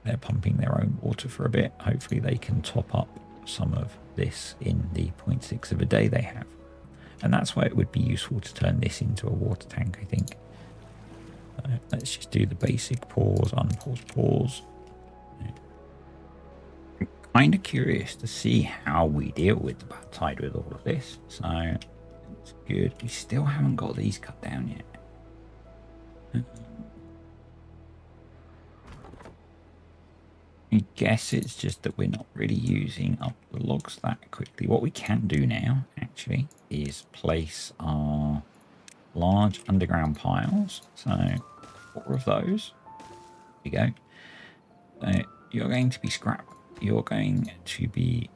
They're pumping their own water for a bit. Hopefully they can top up some of this in the 0.6 of a day they have. And that's why it would be useful to turn this into a water tank, I think. Let's just do the basic pause, unpause, pause. I'm kind of curious to see how we deal with the bad tide with all of this. So it's good. We still haven't got these cut down yet. I guess it's just that we're not really using up the logs that quickly. What we can do now, actually, is place our large underground piles. So 4 of those. There we go. You're going to be scrap. You're going to be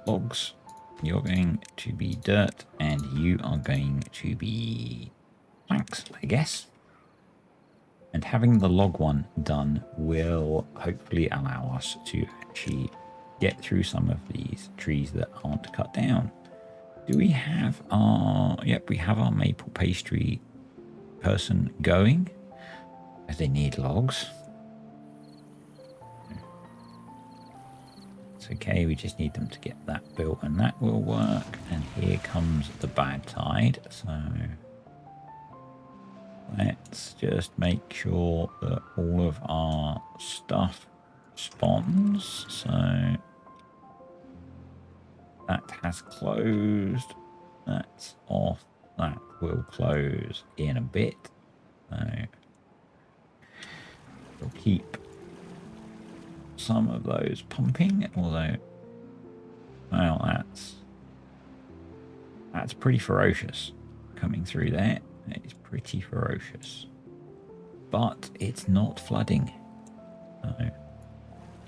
logs. You're going to be dirt. And you are going to be planks, I guess. And having the log one done will hopefully allow us to actually get through some of these trees that aren't cut down. Do we have our... Yep, we have our maple pastry person going. As they need logs. It's okay, we just need them to get that built and that will work. And here comes the bad tide. So... let's just make sure that all of our stuff spawns. So that has closed. That's off. That will close in a bit. So we'll keep some of those pumping. Although, well, that's pretty ferocious coming through there. It's pretty ferocious, but it's not flooding, so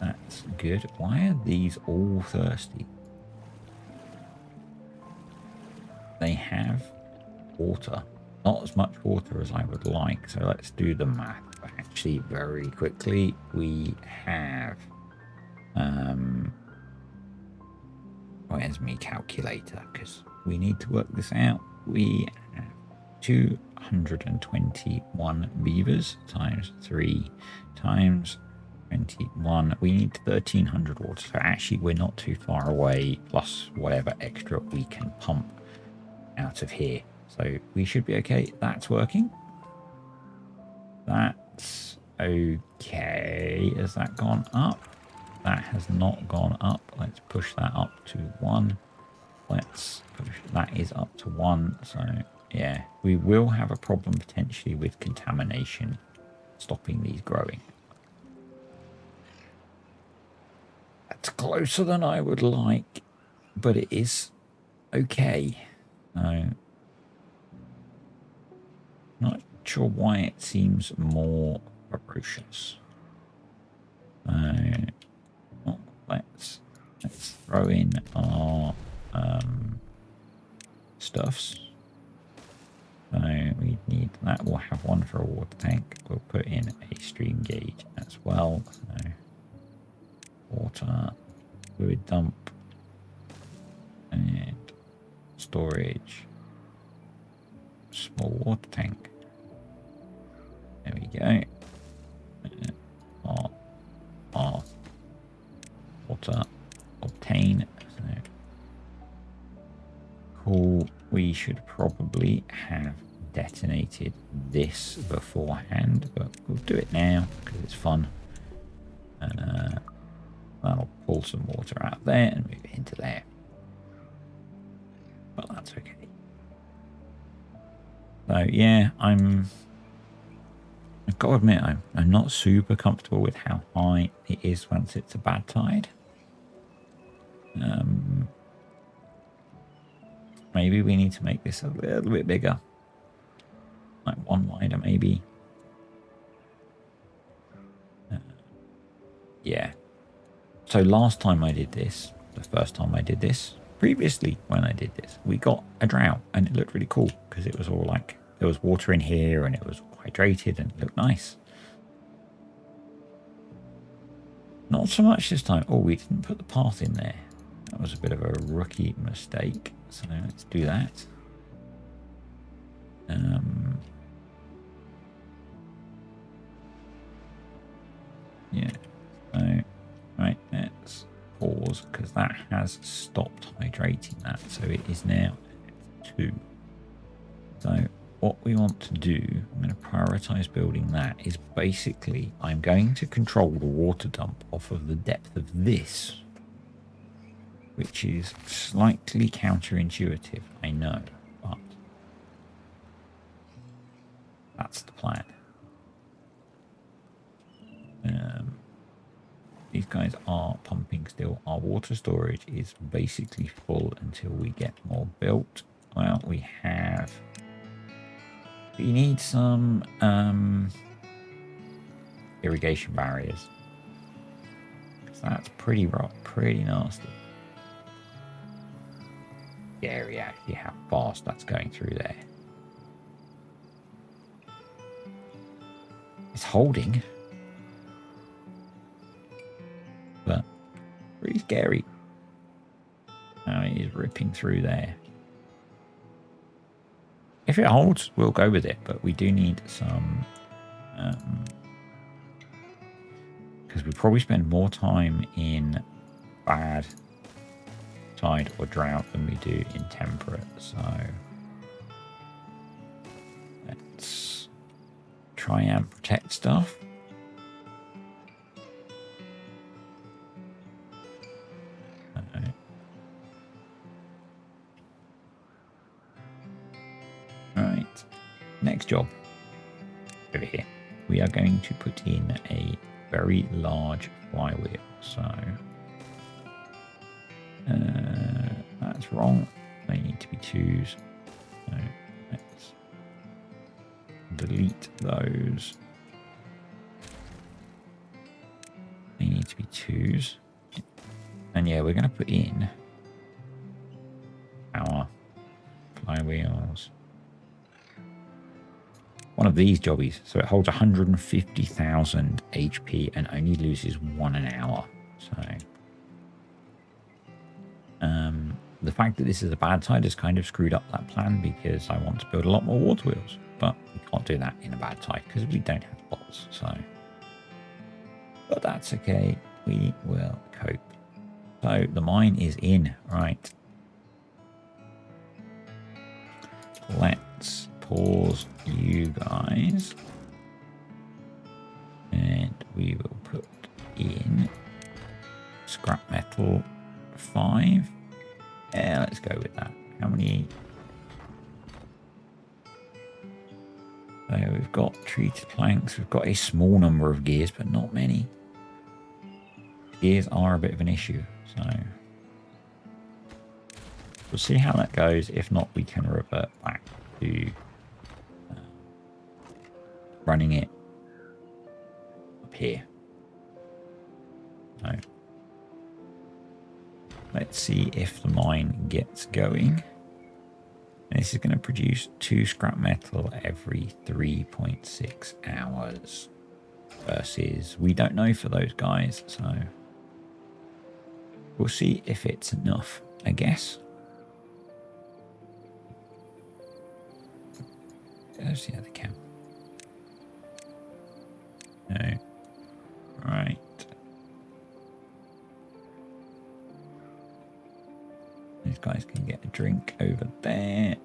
that's good. Why are these all thirsty? They have water, not as much water as I would like, so let's do the math. Actually, very quickly, we have where's my calculator, because we need to work this out. We have 221 beavers times 3 times 21. We need 1,300 water. So actually, we're not too far away, plus whatever extra we can pump out of here. So we should be okay. That's working. That's okay. Has that gone up? That has not gone up. Let's push that up to 1. Let's push that is up to 1. So yeah, we will have a problem potentially with contamination stopping these growing. That's closer than I would like, but it is okay. Not sure why it seems more ferocious. Well, let's throw in our stuffs. So we need that. We'll have one for a water tank. We'll put in a stream gauge as well. So water, fluid dump, and storage. Small water tank. There we go. Our water obtain. So cool. We should probably have detonated this beforehand, but we'll do it now because it's fun. And that'll pull some water out there and move it into there. But that's okay. So yeah, I've got to admit, I'm not super comfortable with how high it is once it's a bad tide. Maybe we need to make this a little bit bigger. Like one wider, maybe. Yeah. So last time I did this, the first time I did this, previously when I did this, we got a drought and it looked really cool because it was all like, there was water in here and it was hydrated and it looked nice. Not so much this time. Oh, we didn't put the path in there. That was a bit of a rookie mistake. So let's do that. Yeah. So, right, let's pause because that has stopped hydrating that. So it is now at 2. So what we want to do, I'm going to prioritize building that, is basically I'm going to control the water dump off of the depth of this, which is slightly counterintuitive, I know, but that's the plan. These guys are pumping still. Our water storage is basically full until we get more built. Well, we need some irrigation barriers. That's pretty rough, pretty nasty. Scary actually how fast that's going through there. It's holding, but pretty scary. Now it is ripping through there. If it holds, we'll go with it, but we do need some, because we probably spend more time in bad tide or drought than we do in temperate. So let's try and protect stuff. Right, next job over here. We are going to put in a very large flywheel. So that's wrong. They need to be 2s. So let's delete those. They need to be 2s. And yeah, we're going to put in our flywheels. One of these jobbies. So it holds 150,000 HP and only loses 1 an hour. So the fact that this is a bad tide has kind of screwed up that plan because I want to build a lot more water wheels, but we can't do that in a bad tide because we don't have bots. So, but that's okay. We will cope. So the mine is in, right? Let's pause you guys and we will put in scrap metal 5. Yeah, let's go with that. How many? We've got treated planks. We've got a small number of gears, but not many. Gears are a bit of an issue, so we'll see how that goes. If not, we can revert back to running it up here. So let's see if the mine gets going. And this is going to produce 2 scrap metal every 3.6 hours. Versus, we don't know for those guys, so we'll see if it's enough, I guess. There's the other cam. No. Right. These guys can get a drink over there.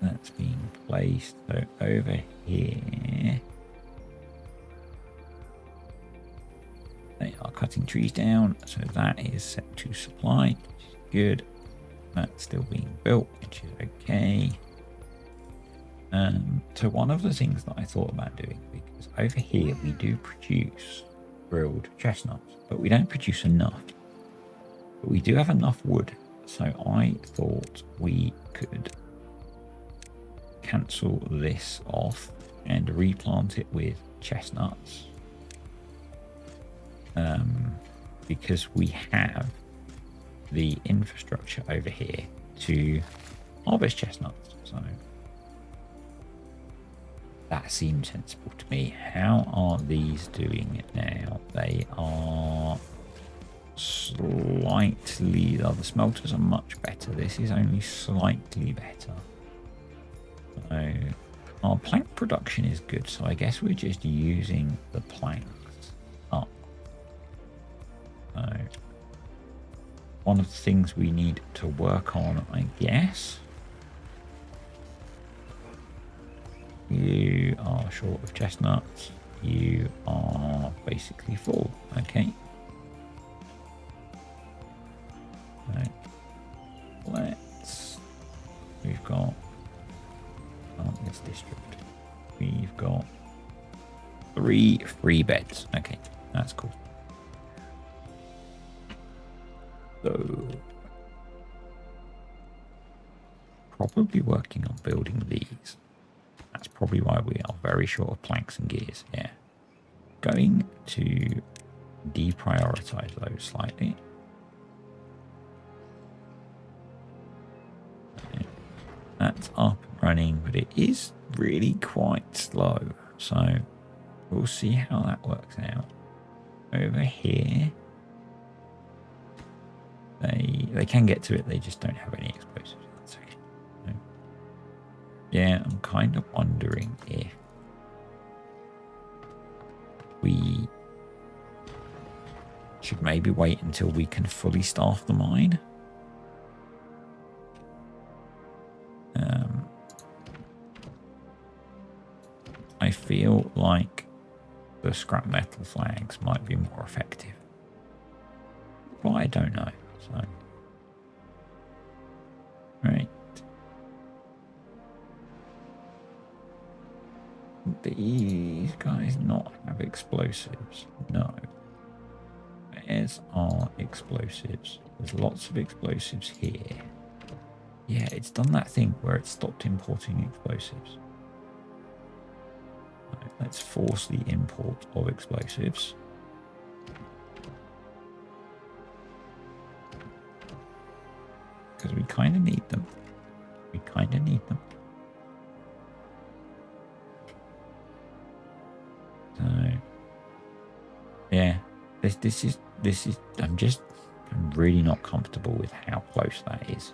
That's being placed. So over here. They are cutting trees down. So that is set to supply, which is good. That's still being built, which is okay. So one of the things that I thought about doing, because over here we do produce grilled chestnuts, but we don't produce enough. But we do have enough wood, so I thought we could cancel this off and replant it with chestnuts. Because we have the infrastructure over here to harvest chestnuts. So that seems sensible to me. How are these doing now? They are slightly, the smelters are much better. This is only slightly better. So our plank production is good. So I guess we're just using the planks up. So one of the things we need to work on, I guess. You are short of chestnuts. You are basically full. Okay. Right. We've got this district. We've got 3 free beds. Okay, that's cool. So probably working on building these. That's probably why we are very short of planks and gears. Yeah. Going to deprioritize those slightly. Okay. That's up and running, but it is really quite slow. So we'll see how that works out. Over here, they can get to it. They just don't have any explosives. That's okay. So, yeah, I'm kind of wondering if we should maybe wait until we can fully staff the mine. I feel like the scrap metal flags might be more effective, but I don't know. So, right. These guys not have explosives. No. Where's our explosives? There's lots of explosives here. Yeah, it's done that thing where it stopped importing explosives. Right, let's force the import of explosives. Because we kind of need them. We kind of need them. So, yeah, this is, I'm really not comfortable with how close that is.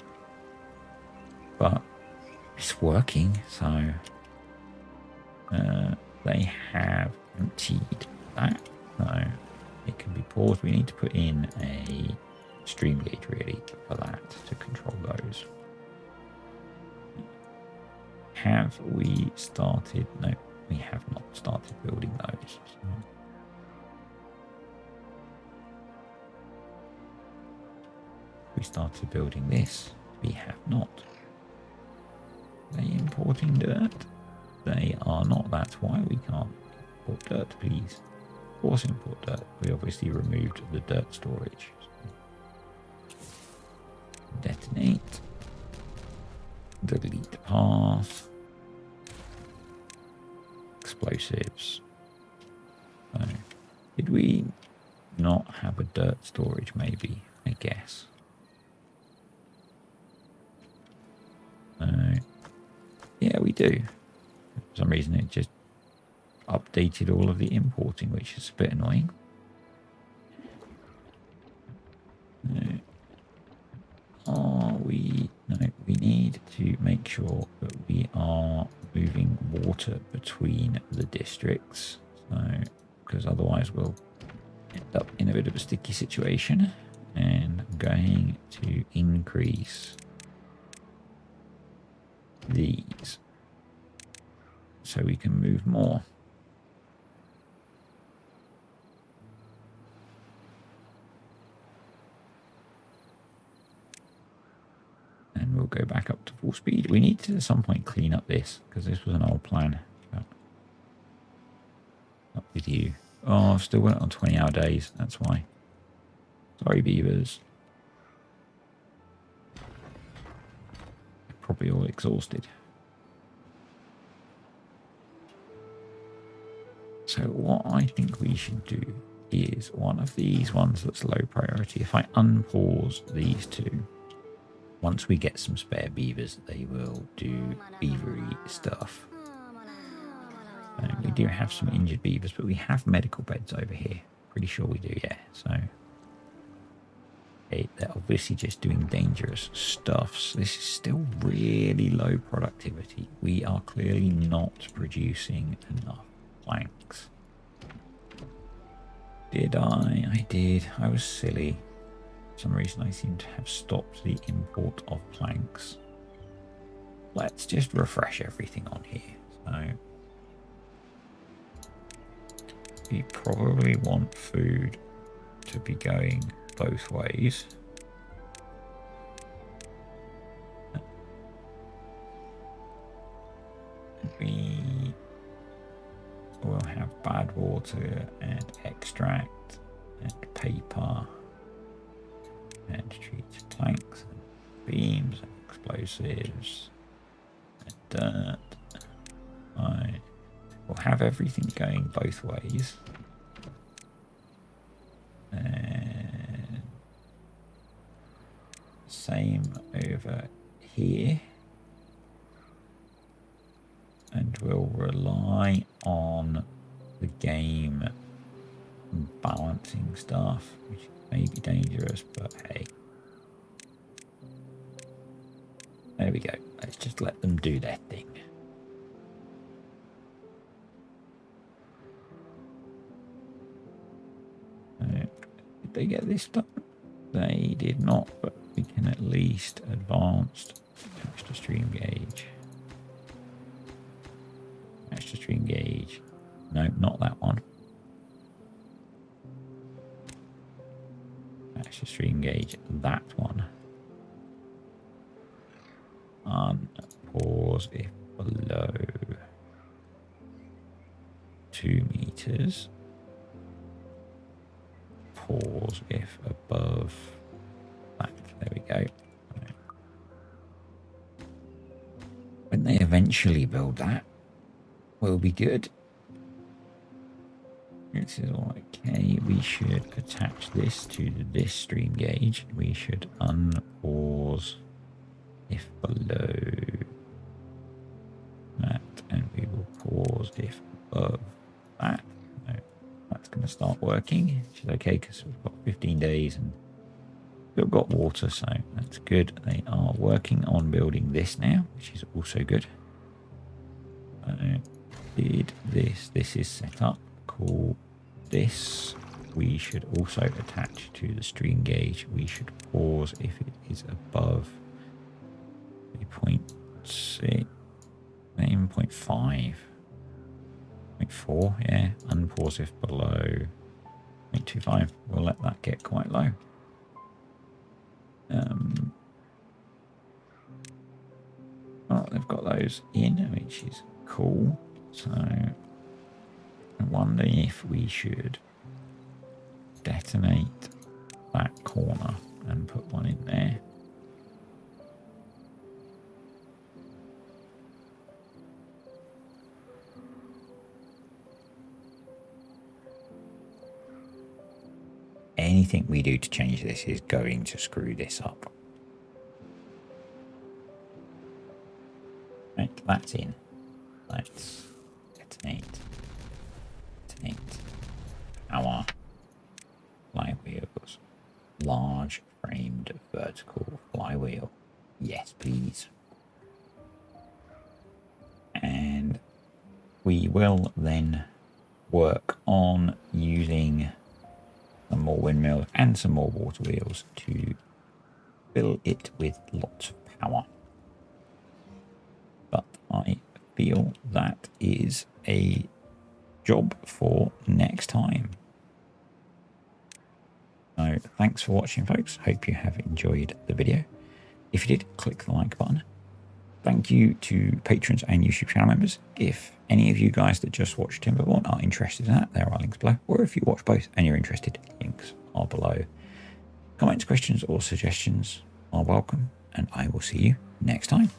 But it's working, so they have emptied that. So it can be paused. We need to put in a stream gauge really for that to control those. Have we started? No, we have not started building those. So. We started building this. We have not. Are they importing dirt? They are not. That's why we can't import dirt, please. Force import dirt. We obviously removed the dirt storage. Detonate. Delete path. Explosives. So, did we not have a dirt storage maybe? I guess. Yeah, we do. For some reason it just updated all of the importing, which is a bit annoying. We need to make sure that we are moving water between the districts. So, because otherwise we'll end up in a bit of a sticky situation. And I'm going to increase these so we can move more. And we'll go back up to full speed. We need to at some point clean up this because this was an old plan. But up with you. Oh, I've still went on 20-hour days. That's why. Sorry, beavers. They're probably all exhausted. So what I think we should do is one of these ones that's low priority. If I unpause these two, once we get some spare beavers, they will do beavery stuff. We do have some injured beavers, but we have medical beds over here. Pretty sure we do, yeah. So they're obviously just doing dangerous stuff. So this is still really low productivity. We are clearly not producing enough planks. Did I? I did. I was silly. For some reason I seem to have stopped the import of planks. Let's just refresh everything on here. So we probably want food to be going both ways. We will have bad water and extract and paper and treated planks and beams and explosives and dirt. Right. We'll have everything going both ways. And same over here. And we'll rely on the game balancing stuff, which may be dangerous, but hey. There we go. Let's just let them do their thing. Did they get this done? They did not, but we can at least advance. Attach to stream gauge. Attach to stream gauge. No, not that one. Attach to stream gauge. That one. Unpause if below 2 meters. Pause if above that. There we go. When they eventually build that, will be good. This is all okay. We should attach this to this stream gauge. We should unpause if below that, and we will pause if above that. No, that's going to start working, which is okay because we've got 15 days and still got water, so that's good. They are working on building this now, which is also good. Did this. This is set up. Cool. This we should also attach to the stream gauge. We should pause if it is above 0.6, 0.5, 0.4, yeah. Unpause if below 0.25. We'll let that get quite low. Oh, they've got those in, which is cool. So I wonder if we should detonate that corner and put one in there. Anything we do to change this is going to screw this up. Right, that's in. Let's detonate. Our flywheels. Large framed vertical flywheel. Yes, please. And we will then work on using some more windmills and some more water wheels to fill it with lots of power. But I feel that is a job for next time. So thanks for watching, folks. Hope you have enjoyed the video. If you did, click the like button. thank you to patrons and YouTube channel members. If any of you guys that just watched TimberBorn are interested in that, there are links below. Or if you watch both and you're interested, links are below. Comments, questions, or suggestions are welcome, and I will see you next time.